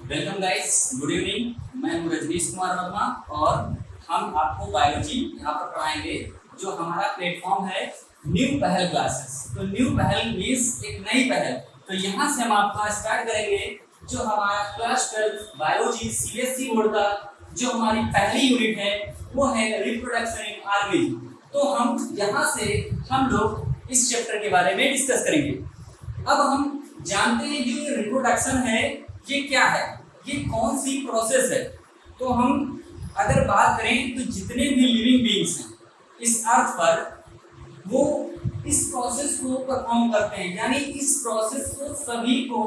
Welcome guys, good evening. मैं हूं रजनीश कुमार वर्मा और हम आपको बायोलॉजी यहाँ पर पढ़ाएंगे। जो हमारा प्लेटफॉर्म है न्यू पहल क्लासेस। तो न्यू पहल मीन्स एक नई पहल। तो यहाँ से हम आपका स्टार्ट करेंगे जो हमारा क्लास 12 बायोलॉजी सीबीएसई बोर्ड का जो हमारी पहली यूनिट है वो है रिप्रोडक्शन इन ऑर्गेनिज्म। तो हम यहाँ से हम लोग इस चैप्टर के बारे में डिस्कस करेंगे। अब हम जानते हैं जो रिप्रोडक्शन है ये क्या है, ये कौन सी प्रोसेस है। तो हम अगर बात करें तो जितने भी लिविंग बीइंग्स हैं इस अर्थ पर वो इस प्रोसेस को परफॉर्म करते हैं, यानी इस प्रोसेस को सभी को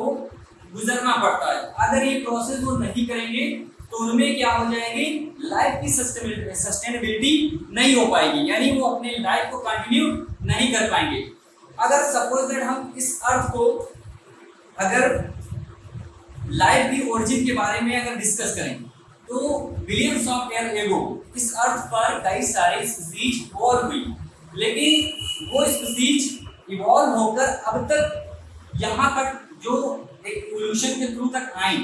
गुजरना पड़ता है। अगर ये प्रोसेस वो नहीं करेंगे तो उनमें क्या हो जाएगी, लाइफ की सस्टेनेबिलिटी नहीं हो पाएगी, यानी वो अपने लाइफ को कंटिन्यू नहीं कर पाएंगे। अगर सपोज दैट हम इस अर्थ को अगर लाइफ की ओरिजिन के बारे में अगर डिस्कस करें तो बिलियंस ऑफ ईयर एगो इस अर्थ पर कई सारे स्पीशीज इवॉल्व हुई, लेकिन वो स्पीशीज इवॉल्व होकर अब तक यहाँ तक जो एक इवोल्यूशन के थ्रू तक आई,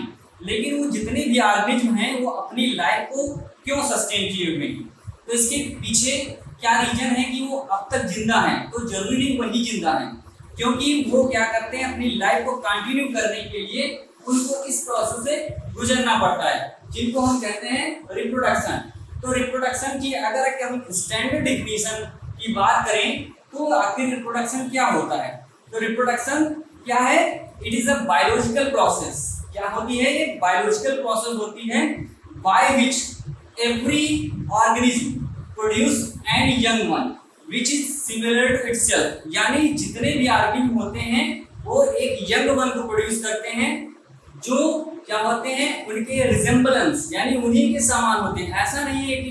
लेकिन वो जितने भी ऑर्गेनिज्म हैं वो अपनी लाइफ को क्यों सस्टेन किए हुए हैं। तो इसके पीछे क्या रीजन है कि वो अब तक जिंदा हैं। तो जरूरी नहीं वही जिंदा हैं, क्योंकि वो क्या करते हैं अपनी लाइफ को कंटिन्यू करने के लिए उनको इस प्रोसेस से गुजरना पड़ता है, जिनको हम कहते हैं रिप्रोडक्शन। तो रिप्रोडक्शन की अगर हम स्टैंडर्ड डेफिनेशन की बात करें तो आखिर रिप्रोडक्शन क्या होता है। तो रिप्रोडक्शन क्या है, it is a biological process. क्या होती है, ये बायोलॉजिकल प्रोसेस होती है by which every organism produce an young one which is similar to itself, यानी जितने भी ऑर्गेनिज्म होते हैं वो एक यंग वन को प्रोड्यूस करते हैं जो क्या होते हैं उनके रिजेम्बलेंस, यानी उन्हीं के समान होते हैं। ऐसा नहीं है कि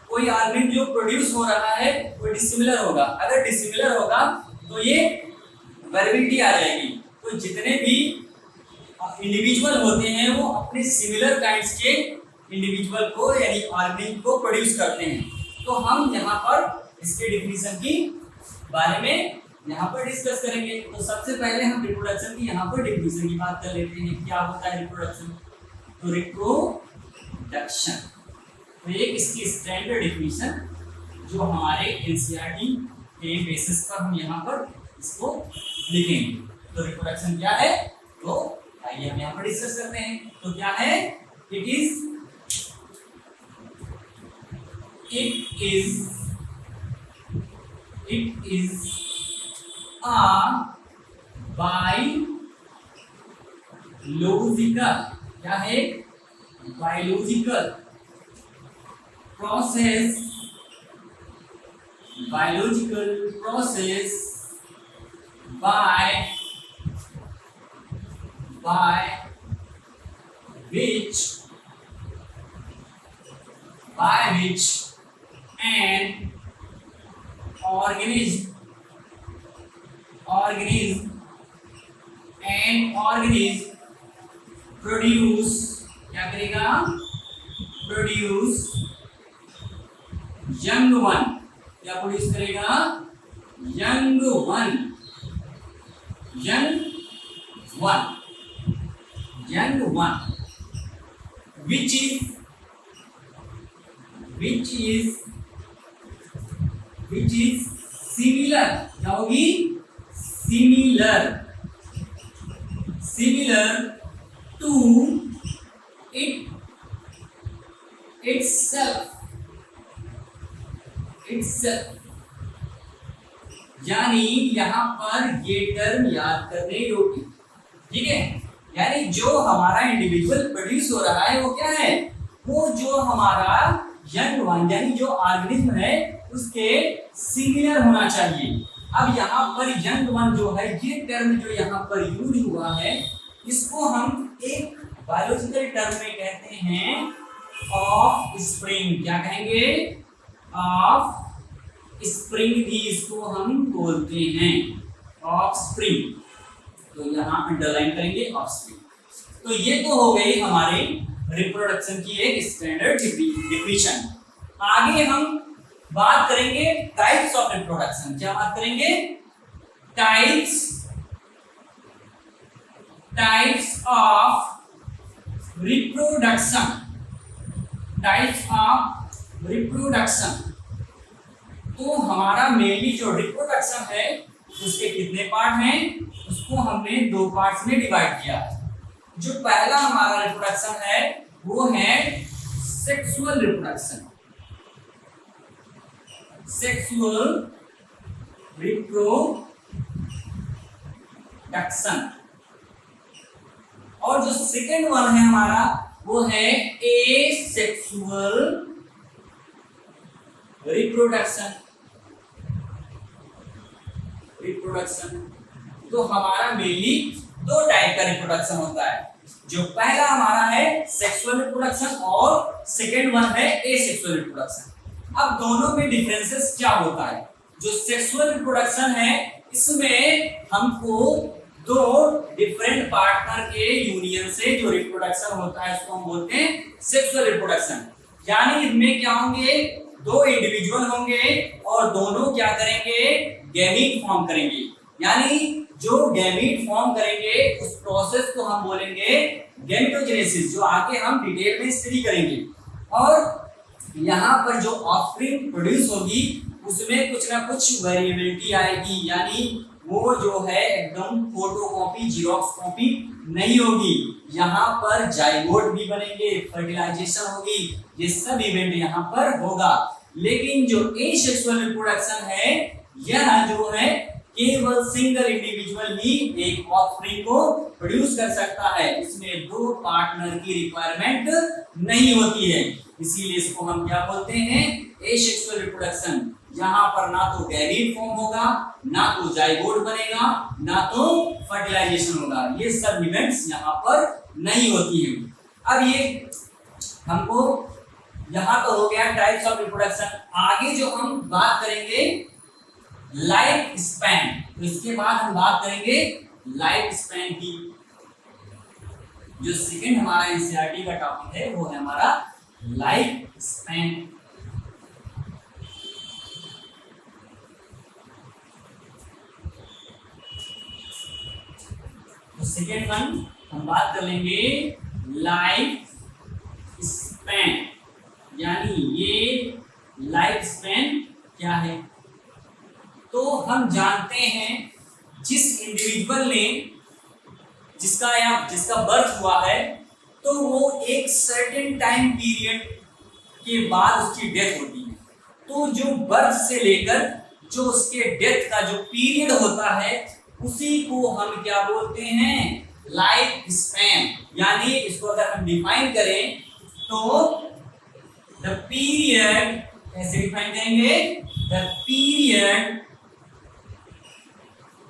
कोई ऑर्गेनिज्म जो प्रोड्यूस हो रहा है वो डिसिमिलर होगा। अगर डिसिमिलर होगा तो ये वेरिएबिलिटी आ जाएगी। तो जितने भी इंडिविजुअल होते हैं वो अपने सिमिलर काइंड्स के इंडिविजुअल को यानी ऑर्गेनिज्म को प्रोड्यूस करते हैं। तो हम यहाँ पर इसके डिफिनीशन की बारे में यहाँ पर डिस्कस करेंगे। तो सबसे पहले हम रिप्रोडक्शन की यहाँ पर डिफिनीशन की बात कर लेते हैं। क्या होता है रिप्रोडक्शन। तो रिप्रोडक्शन तो एक इसकी स्टैंडर्ड डिफिनीशन जो हमारे एनसीईआरटी के बेसिस पर हम यहाँ पर इसको लिखेंगे। तो रिप्रोडक्शन क्या है, तो आइए हम यहाँ पर डिस्कस करते हैं। तो क्या है, इट इज बायोलॉजिकल, क्या है, biological process, biological process by which an organism produce, क्या करेगा, प्रोड्यूस यंग वन, क्या प्रोड्यूस करेगा, young one which is similar, क्या होगी, similar to itself, यानी यहाँ पर ये टर्म याद करने योग्य, ठीक है। यानी जो हमारा इंडिविजुअल प्रोड्यूस हो रहा है वो क्या है, वो जो हमारा यंग वन यानी जो ऑर्गेनिज्म है उसके सिमिलर होना चाहिए। अब यहाँ पर यंग वन जो है ये टर्म जो यहाँ पर यूज हुआ है इसको हम एक बायोलॉजिकल टर्म में कहते हैं ऑफ स्प्रिंग। क्या कहेंगे, ऑफ स्प्रिंग भी इसको हम बोलते हैं, ऑफ स्प्रिंग। तो यहाँ अंडरलाइन करेंगे ऑफ स्प्रिंग। तो ये तो हो गई हमारे रिप्रोडक्शन की एक स्टैंडर्ड डिफिनीशन। आगे हम बात करेंगे टाइप्स ऑफ रिप्रोडक्शन। क्या बात करेंगे, types of reproduction, types of reproduction. तो हमारा मेनली जो रिप्रोडक्शन है उसके कितने पार्ट हैं, उसको हमने दो पार्ट्स में डिवाइड किया है। जो पहला हमारा रिप्रोडक्शन है वो है सेक्सुअल रिप्रोडक्शन, सेक्सुअल रिप्रोडक्शन। और जो सेकेंड वन है हमारा वो है एसेक्सुअल रिप्रोडक्शन, रिप्रोडक्शन। तो हमारा मेनली दो टाइप का रिप्रोडक्शन होता है। जो पहला हमारा है सेक्सुअल रिप्रोडक्शन और सेकेंड वन है एसेक्सुअल रिप्रोडक्शन। अब दोनों में डिफरेंसेस क्या होता है? जो सेक्सुअल रिप्रोडक्शन है इसमें हमको दो डिफरेंट पार्टनर के यूनियन से जो रिप्रोडक्शन होता है उसको हम बोलते हैं सेक्सुअल रिप्रोडक्शन। यानी इसमें क्या होंगे, दो इंडिविजुअल होंगे और दोनों क्या करेंगे, गैमीट फॉर्म करेंगे। यानी जो गैमीट फॉर्म करेंगे उस प्रोसेस को हम बोलेंगे गैमेटोजेनेसिस, जो आगे हम डिटेल में स्टडी करेंगे। और यहाँ पर जो ऑफस्प्रिंग प्रोड्यूस होगी उसमें कुछ ना कुछ वेरिएबिलिटी आएगी, यानी वो जो है एकदम फोटोकॉपी जीरोक्स कॉपी नहीं होगी। यहाँ पर जाइगोट भी बनेंगे, फर्टिलाइजेशन होगी, ये सब इवेंट यहाँ पर होगा। लेकिन जो एसेक्सुअल रिप्रोडक्शन है यह जो है केवल सिंगल इंडिविजुअल ही एक ऑफस्प्रिंग को प्रोड्यूस कर सकता है, इसमें दो पार्टनर की रिक्वायरमेंट नहीं होती है। इसीलिए इसको हम क्या बोलते हैं, एसेक्सुअल रिप्रोडक्शन। यहाँ पर ना तो गैमीट फॉर्म होगा, ना तो जाइगोट बनेगा, ना तो फर्टिलाइजेशन होगा, ये सब इवेंट्स यहाँ पर नहीं होती है। अब ये हमको यहाँ तो हो गया टाइप्स ऑफ रिप्रोडक्शन। आगे जो हम बात करेंगे लाइफ स्पैन, तो इसके बाद हम बात करेंगे लाइफ स्पैन की। जो सेकंड हमारा एनसीईआरटी का टॉपिक है वो है हमारा लाइफ स्पैन। तो सेकेंड वन हम बात कर लेंगे लाइफ स्पैन, यानी ये लाइफ स्पैन क्या है। तो हम जानते हैं जिस इंडिविजुअल ने जिसका बर्थ हुआ है तो वो एक सर्टेन टाइम पीरियड के बाद उसकी डेथ होती है। तो जो बर्थ से लेकर जो उसके डेथ का जो पीरियड होता है उसी को हम क्या बोलते हैं, लाइफ स्पैन। यानी इसको अगर हम डिफाइन करें तो द पीरियड, कैसे डिफाइन करेंगे,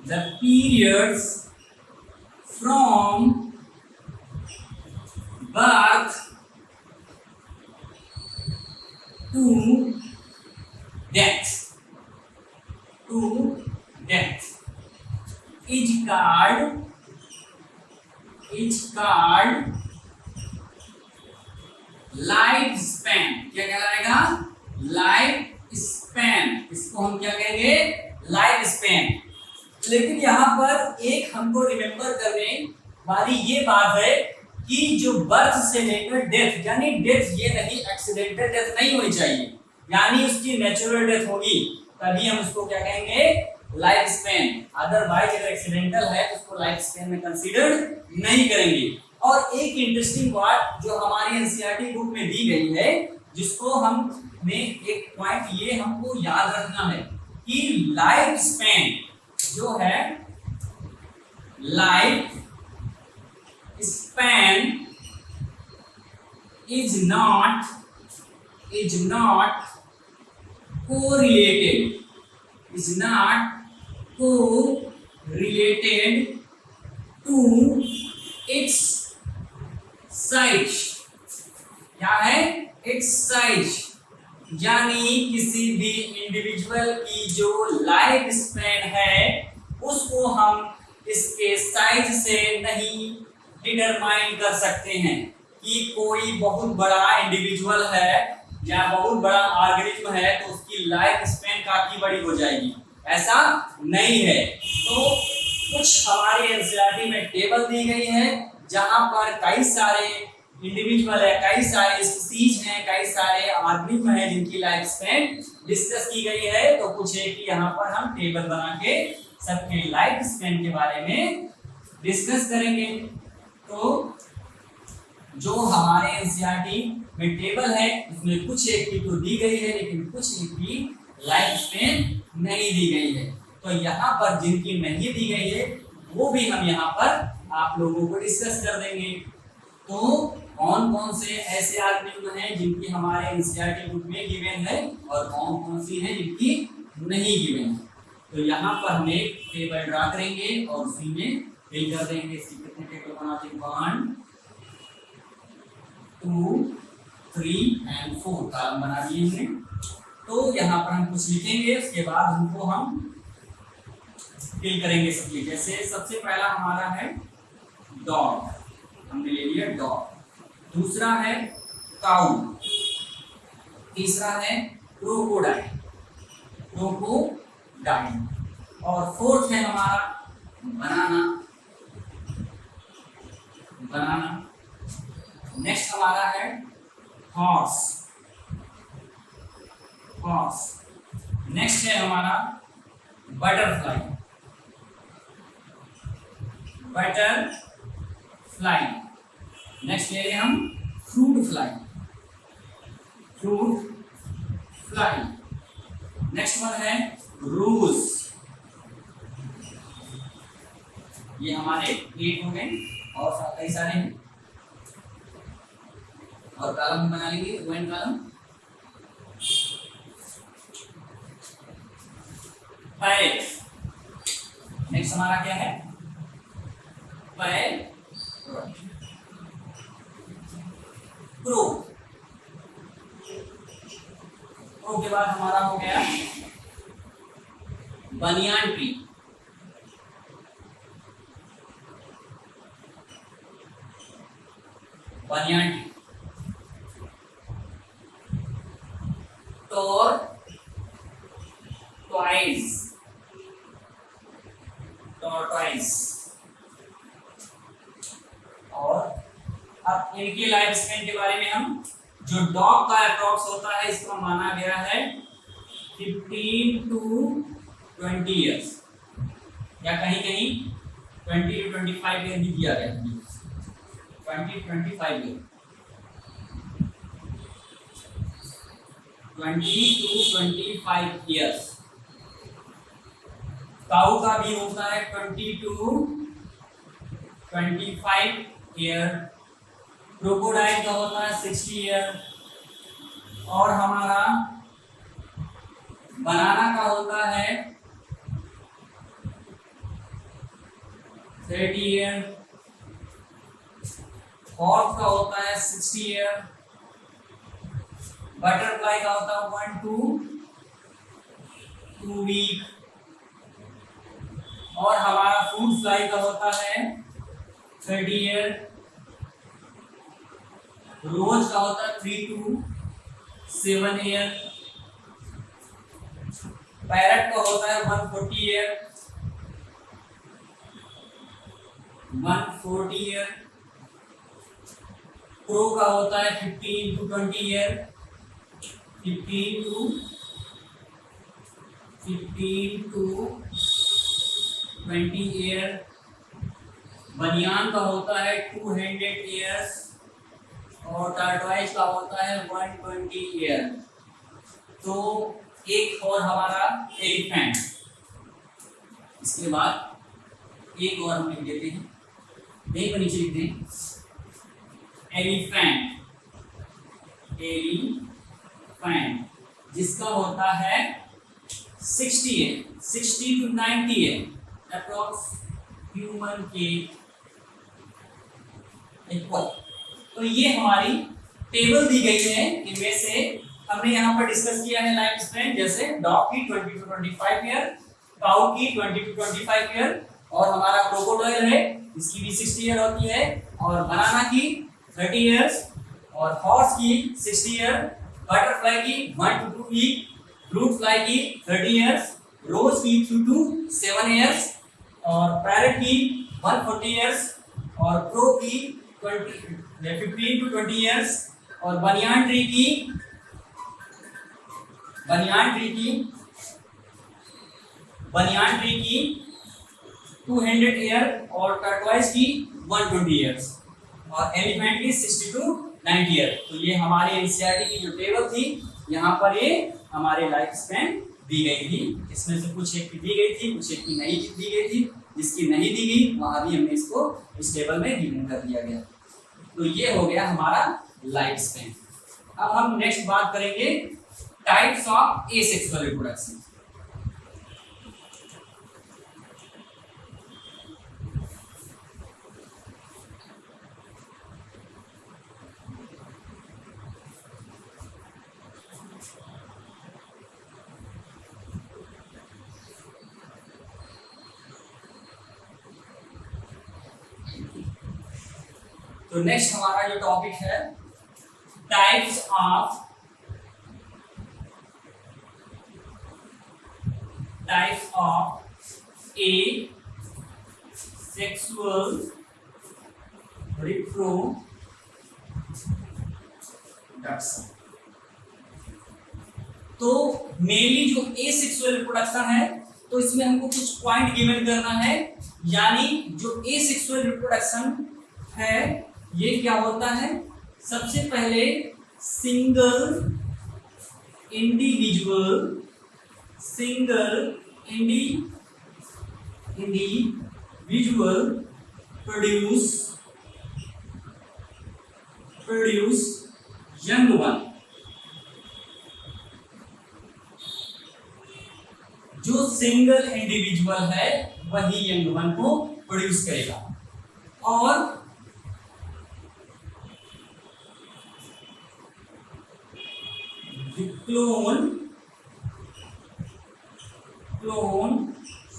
the periods from birth to death is called life span. क्या कहलाएगा, लाइफ स्पैन। इसको हम क्या कहेंगे, लाइफ स्पैन। लेकिन यहाँ पर एक हमको रिमेंबर करने वाली ये बात है कि जो बर्थ से लेकर डेथ, यानी डेथ ये नहीं, एक्सीडेंटल डेथ नहीं होनी चाहिए, यानी उसकी नेचुरल डेथ होगी तभी हम उसको क्या कहेंगे, लाइफ स्पैन। अदरवाइज अगर एक्सीडेंटल है तो उसको लाइफ स्पैन में कंसीडर नहीं करेंगे। और एक इंटरेस्टिंग बात जो हमारी एनसीईआरटी बुक में दी गई है, जिसको हम एक पॉइंट ये हमको याद रखना है कि लाइफ स्पैन जो है, life span is not correlated to its size. क्या है, इट्स साइज। यानी किसी भी इंडिविजुअल की जो लाइफ स्पैन है उसको हम इसके साइज से नहीं डिटरमाइन कर सकते हैं कि कोई बहुत बड़ा इंडिविजुअल है या बहुत बड़ा ऑर्गेनिज्म है तो उसकी लाइफ स्पैन काफी बड़ी हो जाएगी, ऐसा नहीं है। तो कुछ हमारी एनसीईआरटी में टेबल दी गई है जहां पर कई सारे इंडिविजुअल है, कई सारे स्पीसीज हैं, कई सारे ऑर्गेनिज्म हैं जिनकी लाइफ स्पैन डिस्कस की गई है। तो कुछ है कि यहाँ पर हम टेबल बना के सबके लाइफ स्पैन के बारे में डिस्कस करेंगे। तो जो हमारे एनसीईआरटी में टेबल है उसमें कुछ एक की तो दी गई है, लेकिन कुछ एक की लाइफ स्पैन नहीं दी गई है। तो यहाँ पर जिनकी नहीं दी गई है वो भी हम यहाँ पर आप लोगों को डिस्कस कर देंगे। तो कौन कौन से ऐसे ऑर्गेनिज्म हैं जिनकी हमारे एनसीईआरटी बुक में गिवन है और कौन कौन सी है जिनकी नहीं गिवन है। तो यहाँ पर हम एक टेबल ड्रा करेंगे और उसी में फिल कर देंगे। इसकी कितने टेबल बनाते हैं, 1 2 3 एंड 4 कॉलम बना दिए हमने। तो यहाँ पर हम कुछ लिखेंगे, उसके बाद उनको हम फिल करेंगे सबके। जैसे सबसे पहला हमारा है डॉग, हमने ले लिया डॉग। दूसरा है काऊ, तीसरा है क्रोकोडाइल, और फोर्थ है हमारा बनाना। नेक्स्ट हमारा है हॉर्स। नेक्स्ट है हमारा बटरफ्लाई। नेक्स्ट ले हम फ्रूट फ्लाई। नेक्स्ट वन है रोज। ये हमारे 8 हो गए और कई सारे हैं और कॉलम बना लेंगे, वन कॉलम। नेक्स्ट हमारा क्या है, क्रो के बाद हमारा हो गया बनियान ट्री। टॉर्टॉइस। और अब इनकी लाइफ स्पैन के बारे में हम, जो डॉग का अप्रॉक्स होता है इसका माना गया है 15 to 20 इयर्स, या कहीं कहीं 20 to 25 ईयर भी दिया गया है। 20 to 25 ईयर, 20 to 25 ईयर्स। काऊ का भी होता है 20 to 25 ईयर। क्रोकोडाइल का होता है 60 ईयर। और हमारा बनाना का होता है 30 ईयर। हॉर्स का होता है 60 ईयर। बटरफ्लाई का होता है 1 to 2 वीक। और हमारा फ्रूट फ्लाई का होता है 30 ईयर। रोज का होता है 3 to 7 ईयर। पैरट का होता है 140 ईयर। 140 ईयर। क्रो का होता है 15 to 20 ईयर। 15 to 20 year. बनियान का होता है 200 ईयर्स। और टॉर्टॉइस का होता है 120 ईयर। तो एक और हमारा एलिफेंट। इसके बाद एक और हम लिख देते हैं, यहीं पर नीचे लिख दें एलिफेंट, जिसका होता है 60 to 90 ईयर अप्रॉक्स ह्यूमन के इक्वल। तो ये हमारी टेबल दी गई है, इनमें से हमने यहाँ पर डिस्कस किया है लाइफ स्पैन। जैसे डॉग की 20 to 25 ईयर, काऊ की 20 to 25 ईयर, और हमारा क्रोकोडाइल है इसकी भी 60 ईयर होती है, और बनाना की 30 ईयर्स, और हॉर्स की 60 ईयर, बटरफ्लाई की 1 to 2 वीक, फ्रूट फ्लाई की 30 ईयर्स, रोज की 2 to 7 ईयर्स, और पैरट की 140 ईयर्स, और क्रो की 15 to 20 ईयर्स, और बनियान ट्री की 200 ईयर, और टर्टवाइज की 120 ईयर्स, और एलिफेंट की 60 to 90 ईयर। तो ये हमारे एनसीईआरटी की जो टेबल थी, यहाँ पर ये हमारे लाइफ स्पैन दी गई थी। इसमें से कुछ एक की दी गई थी, कुछ एक की नहीं दी गई थी। जिसकी नहीं दी गई वहां भी हमने इसको इस टेबल में गिवन कर दिया गया। तो ये हो गया हमारा लाइफ स्पैन। अब हम नेक्स्ट बात करेंगे टाइप्स ऑफ एसेक्सुअल रिप्रोडक्शन। तो नेक्स्ट हमारा जो टॉपिक है टाइप्स ऑफ एसेक्सुअल रिप्रोडक्शन। तो मेनली जो एसेक्सुअल रिप्रोडक्शन है, तो इसमें हमको कुछ पॉइंट गिवन करना है। यानी जो एसेक्सुअल रिप्रोडक्शन है ये क्या होता है, सबसे पहले single individual produce young one. जो सिंगल इंडिविजुअल है वही यंग वन को प्रोड्यूस करेगा। और clone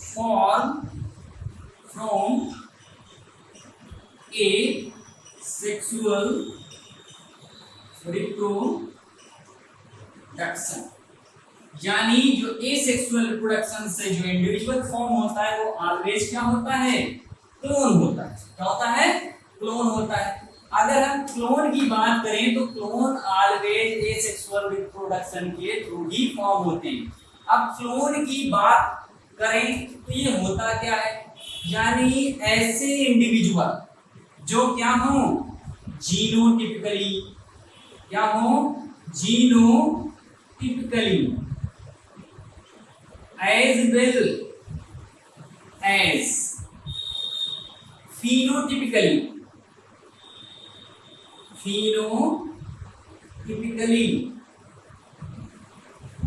form from asexual reproduction। यानी जो एसेक्सुअल रिप्रोडक्शन से जो इंडिविजुअल फॉर्म होता है वो ऑलवेज क्या होता है, क्लोन होता है। क्या होता है, क्लोन होता है। अगर हम क्लोन की बात करें तो क्लोन ऑलवेज एसेक्सुअल रिप्रोडक्शन के थ्रू ही फॉर्म होते हैं। अब क्लोन की बात करें तो ये होता क्या है, यानी ऐसे इंडिविजुअल जो क्या हो जीनोटिपिकली, क्या हो genotypically as well as phenotypically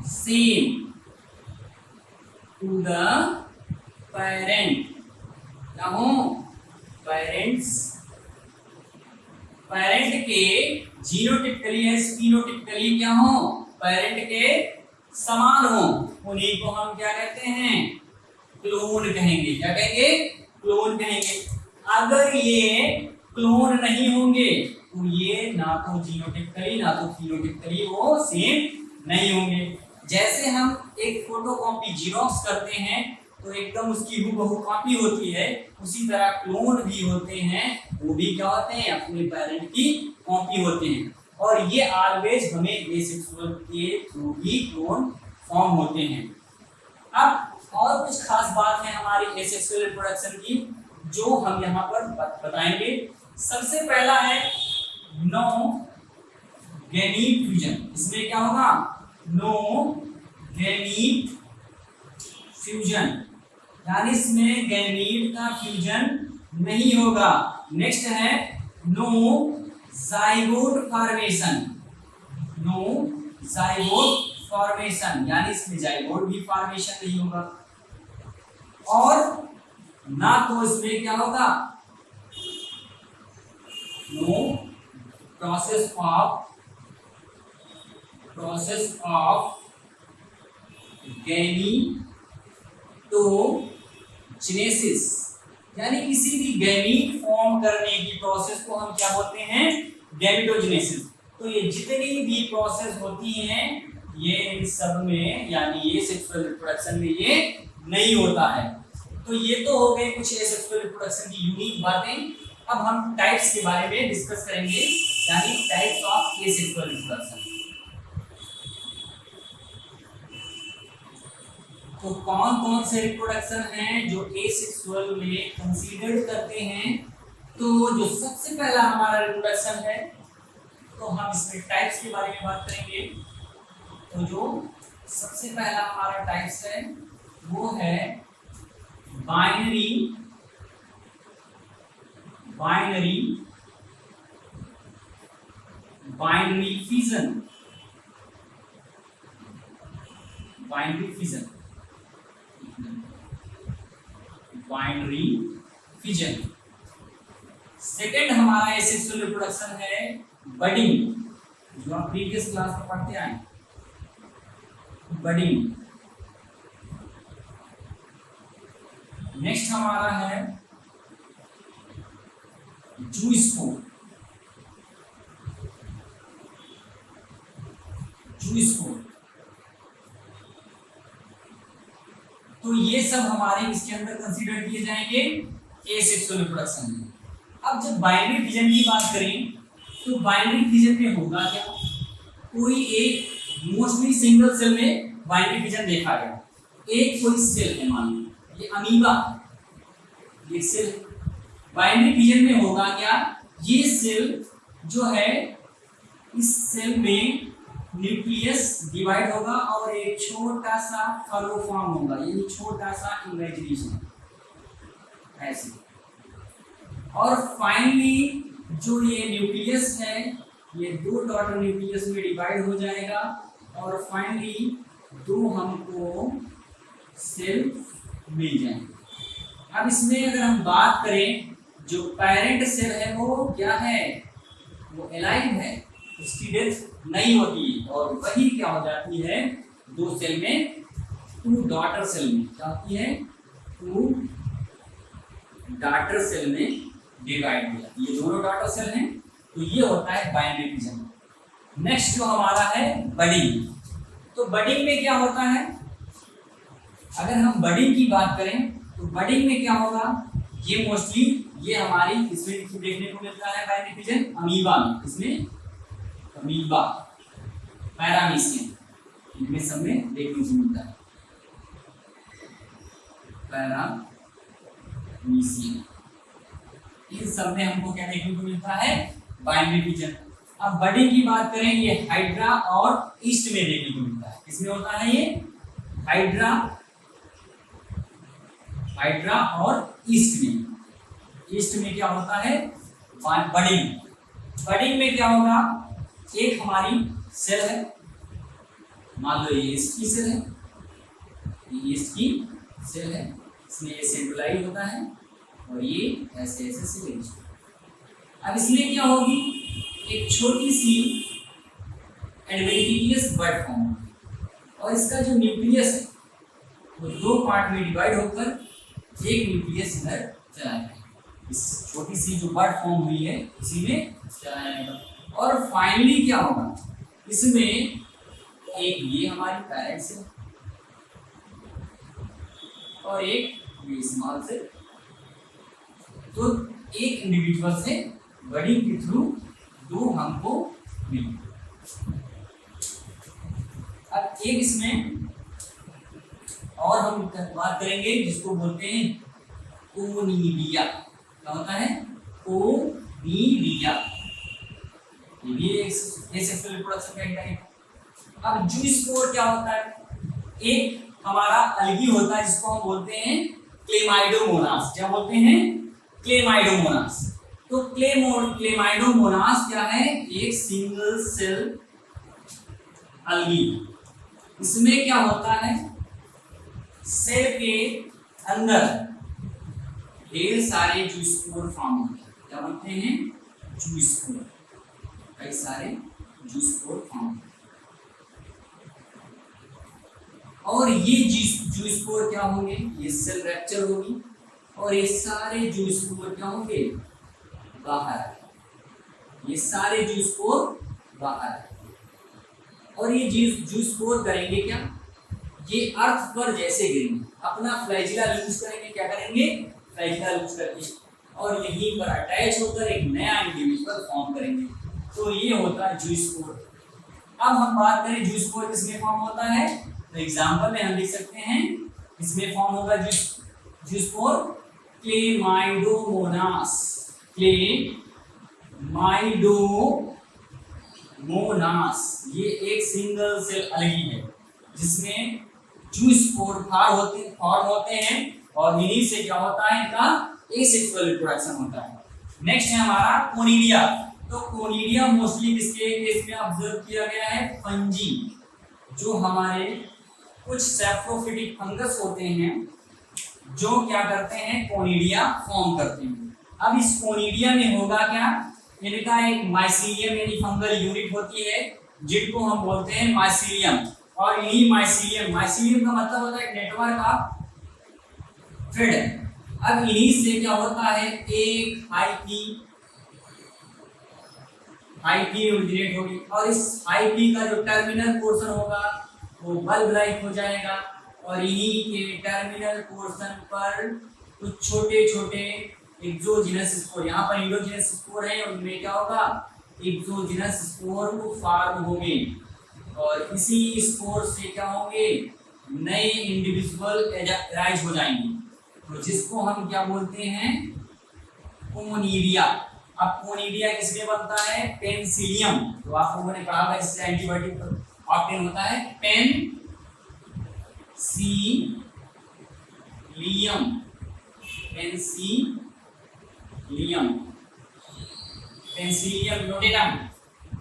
same to the parent। क्या हो, पेरेंट्स, पेरेंट के जीनोटिपिकली या फिनोटिपिकली क्या हो, पेरेंट के समान हो, उन्हीं को हम क्या कहते हैं, क्लोन कहेंगे। क्या कहेंगे, क्लोन कहेंगे। अगर ये क्लोन नहीं होंगे तो ये ना तो जीनोटिपिकली ना तो फिनोटिपिकली वो सेम नहीं होंगे। जैसे हम एक फोटोकॉपी जीरोक्स करते हैं तो एकदम उसकी हूबहू कॉपी होती है, उसी तरह क्लोन भी होते हैं, वो भी क्या होते हैं, अपने पेरेंट की कॉपी होते हैं। और ये ऑलवेज हमें एसेक्सुअल के थ्रू ही क्लोन फॉर्म होते हैं। अब और कुछ खास बात है हमारी एसेक्सुअल रिप्रोडक्शन की जो हम यहाँ पर बताएंगे। सबसे पहला है नो गैमीट फ्यूजन। इसमें क्या होगा, नो गैमीट फ्यूजन, यानी इसमें गैमीट का फ्यूजन नहीं होगा। नेक्स्ट है no zygote formation, no zygote formation, यानी इसमें जाइगोट भी फॉर्मेशन नहीं होगा। और ना तो इसमें क्या होगा, नो प्रोसेस ऑफ गैमीटोजेनेसिस, यानी किसी भी गैमीट फॉर्म करने की प्रोसेस को हम क्या बोलते हैं, गैमीटोजेनेसिस। तो ये जितनी भी प्रोसेस होती हैं ये इन सब में, यानी ये सेक्सुअल रिप्रोडक्शन में ये नहीं होता है। तो ये तो हो गए कुछ सेक्सुअल रिप्रोडक्शन की यूनिक बातें। अब हम टाइप्स के बारे में डिस्कस करेंगे, यानी टाइप्स ऑफ एसेक्सुअल रिप्रोडक्शन। तो कौन कौन से रिप्रोडक्शन हैं जो एसेक्सुअल में कंसीडर्ड करते हैं? तो जो सबसे पहला हमारा रिप्रोडक्शन है, तो हम इसमें टाइप्स के बारे में बात करेंगे। तो जो सबसे पहला हमारा टाइप्स है वो है बाइनरी फिजन। सेकेंड हमारा एसेक्सुअल रिप्रोडक्शन है बडिंग, जो आप प्रीवियस क्लास में पढ़ते आए, बडिंग। नेक्स्ट हमारा है जूस्पोर। तो ये सब हमारे इसके अंदर कंसीडर किए जाएंगे एसेक्सुअल रिप्रोडक्शन में। अब जब बाइनरी फिजन की बात करें तो बाइनरी फिजन में होगा क्या? कोई एक मोस्टली सिंगल सेल में बाइनरी फिजन देखा गया। एक कोई सेल है, मान लो ये अमीबा, ये सेल। बाइनरी फिजन में होगा क्या? ये सेल जो है, इस सेल में न्यूक्लियस डिवाइड होगा और एक छोटा सा फलो फॉर्म होगा, यानी छोटा सा इमेजिनेशन ऐसे। और फाइनली जो ये न्यूक्लियस है, ये दो डॉटर न्यूक्लियस में डिवाइड हो जाएगा और फाइनली दो हमको सेल मिल जाएंगे। अब इसमें अगर हम बात करें, जो पेरेंट सेल है वो क्या है? वो एलाइव है, उसकी डेथ नहीं होती और वही क्या हो जाती है, दो सेल में, टू डॉटर सेल में क्या होती है, टू डॉटर सेल में डिवाइड हो जाती है। ये दोनों डॉटर सेल हैं, तो ये होता है बाइनरी फिजन। नेक्स्ट जो हमारा है बडिंग। तो बडिंग में क्या होता है? अगर हम बडिंग की बात करें तो बडिंग में क्या होगा? ये मोस्टली ये हमारी इसमें देखने को मिलता है बाइनरी फिजन अमीबा में, इसमें अमीबा, पैरामीशियम, इनमें सब में देखने को मिलता है पैरामीशियम। इन सब में हमको क्या देखने को मिलता है? Binary fission. अब बडिंग की बात करें, ये हाइड्रा और ईस्ट में देखने को मिलता है। किसमें होता है ये? हाइड्रा और ईस्ट में। ईस्ट में क्या होता है? बडिंग। बडिंग में क्या होगा? एक हमारी सेल है, मान लो ये ईस्ट की सेल है, ये ईस्ट की सेल है, इसमें ये सेंट्रलाइज होता है और ये ऐसे ऐसे से। अब इसमें क्या होगी? एक छोटी सी एडवेंटिशियस बड फॉर्म, और इसका जो न्यूक्लियस है वो दो पार्ट में डिवाइड होकर एक न्यूक्लियस इधर चला जाएगा। इस छोटी सी जो बड फॉर्म हुई है उसी में चला जाएगा। और फाइनली क्या होगा? इसमें एक ये हमारी पेरेंट सेल और एक ये स्मॉल सेल, तो एक इंडिविजुअल से बडिंग के थ्रू दो हमको मिले। अब एक इसमें और हम बात करेंगे जिसको बोलते हैं कोनिलिया। क्या होता है? कोनिलिया। ये एसेक्सुअल रिप्रोडक्शन का एक टाइप। अब जूस्पोर क्या होता है? एक हमारा अलगी होता है जिसको हम बोलते हैं क्लेमाइडोमोनास। क्या बोलते हैं? क्लेमाइडोमोनास। तो क्लेमाइडोमोनास क्या है? एक सिंगल सेल अलगी। इसमें क्या होता है? सेल के अंदर ढेर सारे जूस्पोर फॉर्म होते हैं। क्या बोलते हैं? जूस्पोर। कई सारे जूस्पोर फॉर्म, और ये जूस्पोर क्या होंगे? ये सेल रैप्चर होगी और ये सारे जूस्पोर क्या होंगे? बाहर। ये सारे जूस्पोर बाहर, और ये जूस्पोर करेंगे क्या? ये अर्थ पर जैसे गिरेंगे, अपना फ्लैजिला लूज करेंगे। क्या करेंगे? फ्लैजिला लूज करके, और यहीं पर अटैच होकर एक नया इंडिविजुअल फॉर्म करेंगे। तो ये होता है ज़ूस्पोर। अब हम बात करें ज़ूस्पोर किसमें फॉर्म होता है, तो एग्जांपल में हम लिख सकते हैं इसमें फॉर्म होगा ज़ूस्पोर क्लेमाइडोमोनास। क्लेमाइडोमोनास ये एक सिंगल सेल अलगी है जिसमें ज़ूस्पोर फॉर्म होते हैं और इन्हीं से क्या होता है, इनका एसेक्सुअल रिप्रोडक्शन होता है। नेक्स्ट है हमारा कोनिडिया। तो कोनिडिया मोस्टली किसके केस में ऑब्जर्व किया गया है, फंजी, जो हमारे कुछ सैप्रोफिटिक फंगस होते हैं जो क्या करते हैं, कोनिडिया फॉर्म करते हैं। अब इस कोनिडिया में होगा क्या, इनका एक माइसीलियम यानी फंगल यूनिट होती है जिनको हम बोलते हैं माइसीलियम। और यही माइसीलियम का मतलब होता है नेटवर्क ऑफ थ्रेड। अब इन्हीं से क्या होता है, एक हाइपी ओरिजिनेट होगी और इस हाइपी का जो टर्मिनल पोर्शन होगा वो बल्ब लाइक हो जाएगा और इन्हीं के टर्मिनल पोर्शन पर कुछ छोटे छोटे एक्सोजिनस स्पोर, यहाँ पर इंडोजिनस स्पोर है, उनमें क्या होगा, एक्सोजिनस स्पोर को फॉर्म होंगे और इसी स्पोर से क्या होंगे, नए इंडिविजुअल राइज हो जाएंगे, तो जिसको हम क्या बोलते हैं, कोनिडिया। अब कोनिडिया किसमें बनता है, पेनिसिलियम। तो आप लोगों ने कहा है इससे एंटीबायोटिक ऑब्टेन होता है, पेनिसिलियम नोटेटम।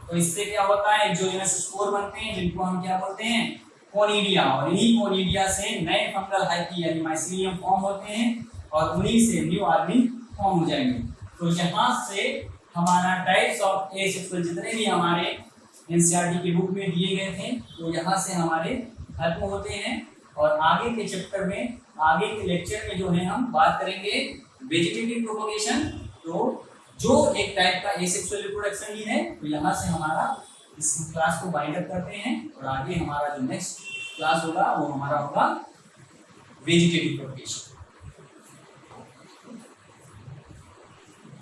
तो इससे क्या होता है, एक्सोजिनस स्पोर बनते हैं जिनको हम क्या बोलते हैं, कोनिडिया। और इन्हीं कोनिडिया से नए फंगल हाइपी यानी माइसीलियम फॉर्म होते हैं और उन्हीं से न्यू आर्मी फॉर्म हो जाएंगे। तो यहाँ से हमारा टाइप्स ऑफ एसेक्सुअल जितने भी हमारे एनसीईआरटी की बुक में दिए गए थे तो यहाँ से हमारे खत्म होते हैं। और आगे के चैप्टर में, आगे के लेक्चर में जो है हम बात करेंगे वेजिटेटिव प्रोपगेशन। तो जो एक टाइप का एसेक्सुअल रिप्रोडक्शन ही है, तो यहाँ से हमारा इस क्लास को बाइंड अप करते हैं और आगे हमारा जो नेक्स्ट क्लास होगा वो हमारा होगा वेजिटेटिव प्रोपगेशन।